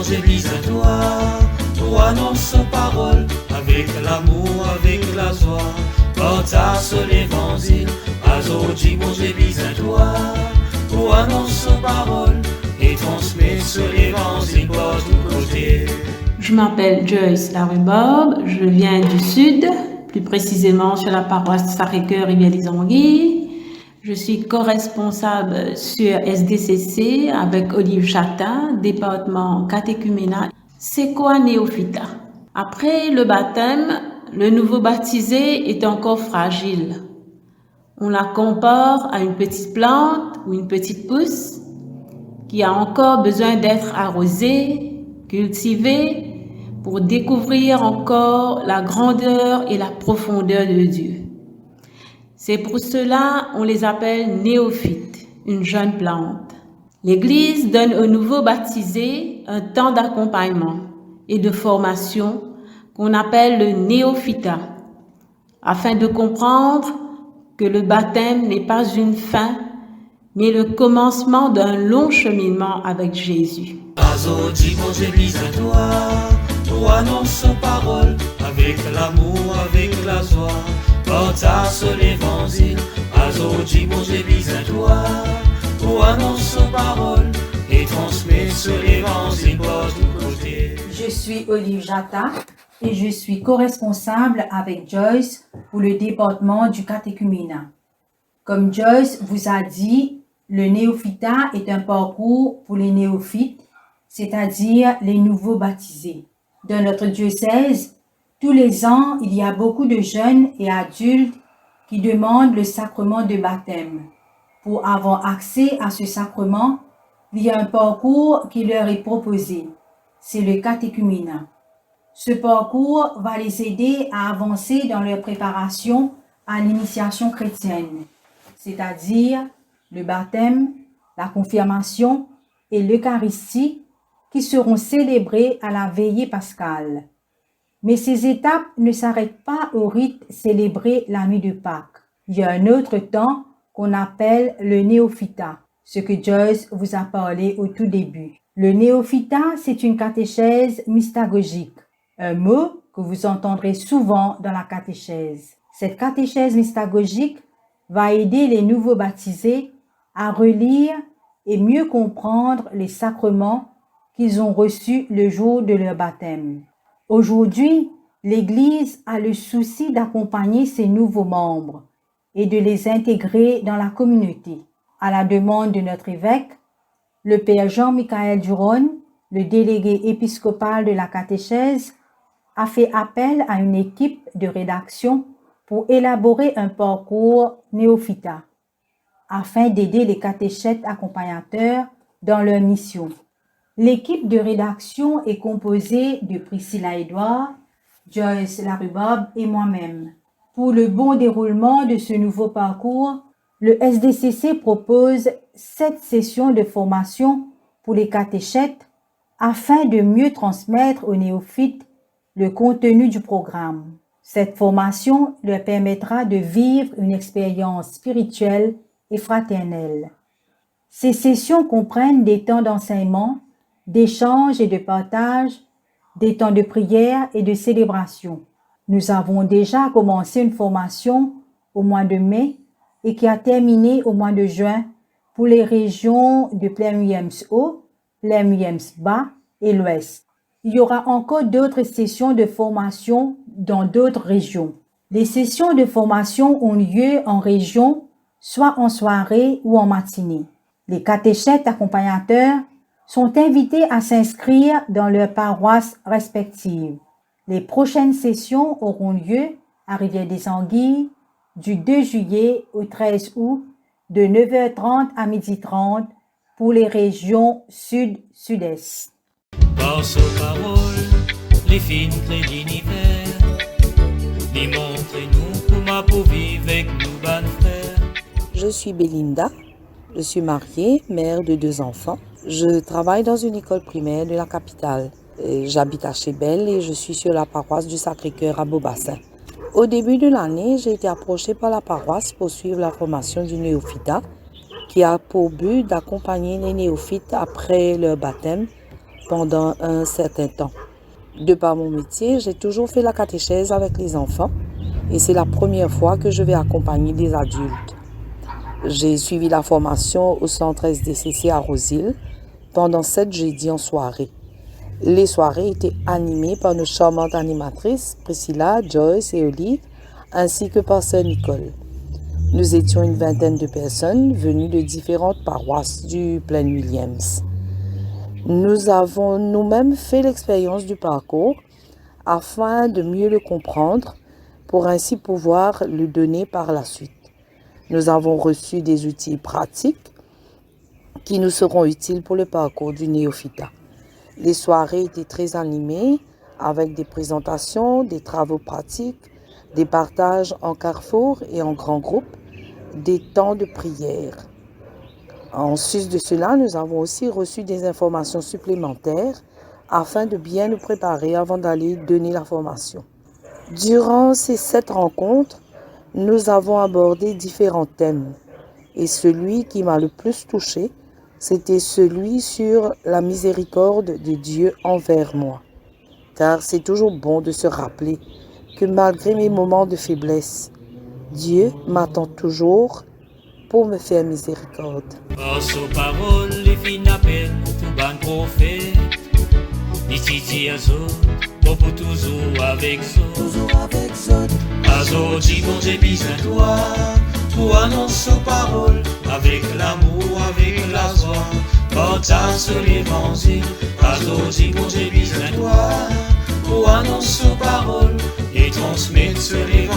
Dimanche Église à toi, pour annoncer parole, avec l'amour, avec la joie, partage l'évangile, à dimanche Église à toi, pour annoncer parole, et transmettre l'évangile par tous côtés. Je m'appelle Joyce Larubob, je viens du Sud, plus précisément sur la paroisse Sacré-Cœur Rivière-des-Anguilles. Je suis co-responsable sur SDCC avec Olive Chata, département catéchuménat. C'est quoi néophyta? Après le baptême, le nouveau baptisé est encore fragile. On la compare à une petite plante ou une petite pousse qui a encore besoin d'être arrosée, cultivée, pour découvrir encore la grandeur et la profondeur de Dieu. C'est pour cela qu'on les appelle néophytes, une jeune plante. L'Église donne aux nouveaux baptisés un temps d'accompagnement et de formation qu'on appelle le néophyta, afin de comprendre que le baptême n'est pas une fin, mais le commencement d'un long cheminement avec Jésus. Dimanche Église à toi, pour annoncer parole, avec l'amour, avec la joie, partage l'évangile. Dimanche Église à toi, pour annoncer parole, et transmettre l'évangile par tous côtés. Je suis Olive Chata et je suis co-responsable avec Joyce pour le département du catéchuménat. Comme Joyce vous a dit, le néophyta est un parcours pour les néophytes, c'est-à-dire les nouveaux baptisés. Dans notre diocèse, tous les ans, il y a beaucoup de jeunes et adultes qui demandent le sacrement de baptême. Pour avoir accès à ce sacrement, il y a un parcours qui leur est proposé. C'est le catéchuménat. Ce parcours va les aider à avancer dans leur préparation à l'initiation chrétienne, c'est-à-dire le baptême, la confirmation et l'Eucharistie qui seront célébrées à la veillée pascale. Mais ces étapes ne s'arrêtent pas au rite célébré la nuit de Pâques. Il y a un autre temps qu'on appelle le néophyta, ce que Joyce vous a parlé au tout début. Le néophyta, c'est une catéchèse mystagogique, un mot que vous entendrez souvent dans la catéchèse. Cette catéchèse mystagogique va aider les nouveaux baptisés à relire et mieux comprendre les sacrements qu'ils ont reçus le jour de leur baptême. Aujourd'hui, l'Église a le souci d'accompagner ses nouveaux membres et de les intégrer dans la communauté. À la demande de notre évêque, le Père Jean-Michael Duron, le délégué épiscopal de la catéchèse, a fait appel à une équipe de rédaction pour élaborer un parcours néophyta, afin d'aider les catéchètes accompagnateurs dans leur mission. L'équipe de rédaction est composée de Priscilla Edouard, Joyce Larubob et moi-même. Pour le bon déroulement de ce nouveau parcours, le SDCC propose 7 sessions de formation pour les catéchètes afin de mieux transmettre aux néophytes le contenu du programme. Cette formation leur permettra de vivre une expérience spirituelle et fraternelle. Ces sessions comprennent des temps d'enseignement, d'échange et de partage, des temps de prière et de célébration. Nous avons déjà commencé une formation au mois de mai et qui a terminé au mois de juin pour les régions de Plaine-Williams-Haut, Plaine-Williams-Bas et l'Ouest. Il y aura encore d'autres sessions de formation dans d'autres régions. Les sessions de formation ont lieu en région, soit en soirée ou en matinée. Les catéchètes accompagnateurs sont invités à s'inscrire dans leurs paroisses respectives. Les prochaines sessions auront lieu à Rivière-des-Anguilles du 2 juillet au 13 août de 9h30 à 12h30 pour les régions sud-sud-est. Par sa parole, les fines clés d'univers, démontrez-nous comment pour vivre avec nous, bonnes frères. Je suis Belinda, je suis mariée, mère de 2 enfants. Je travaille dans une école primaire de la capitale. J'habite à Chébel et je suis sur la paroisse du Sacré-Cœur à Beaubassin. Au début de l'année, j'ai été approchée par la paroisse pour suivre la formation du néophyta qui a pour but d'accompagner les néophytes après leur baptême pendant un certain temps. De par mon métier, j'ai toujours fait la catéchèse avec les enfants et c'est la première fois que je vais accompagner des adultes. J'ai suivi la formation au centre SDCC à Rosil pendant 7 jeudis en soirée. Les soirées étaient animées par nos charmantes animatrices Priscilla, Joyce et Olive, ainsi que par sœur Nicole. Nous étions une vingtaine de personnes venues de différentes paroisses du Plain Williams. Nous avons nous-mêmes fait l'expérience du parcours afin de mieux le comprendre pour ainsi pouvoir le donner par la suite. Nous avons reçu des outils pratiques qui nous seront utiles pour le parcours du néophyta. Les soirées étaient très animées avec des présentations, des travaux pratiques, des partages en carrefour et en grands groupes, des temps de prière. En sus de cela, nous avons aussi reçu des informations supplémentaires afin de bien nous préparer avant d'aller donner la formation. Durant ces 7 rencontres, nous avons abordé différents thèmes et celui qui m'a le plus touché, c'était celui sur la miséricorde de Dieu envers moi. Car c'est toujours bon de se rappeler que malgré mes moments de faiblesse, Dieu m'attend toujours pour me faire miséricorde. Grâce aux paroles, les filles n'appellent tout ban prophète. Ni titi azo, bon pour toujours avec Zod. Azo dit bon j'ai besoin de toi, pour annoncer aux paroles, avec l'amour, avec la joie. Partage sur l'évangile, Azo dit bon j'ai besoin de toi, pour annoncer aux paroles, et transmettre sur l'évangile.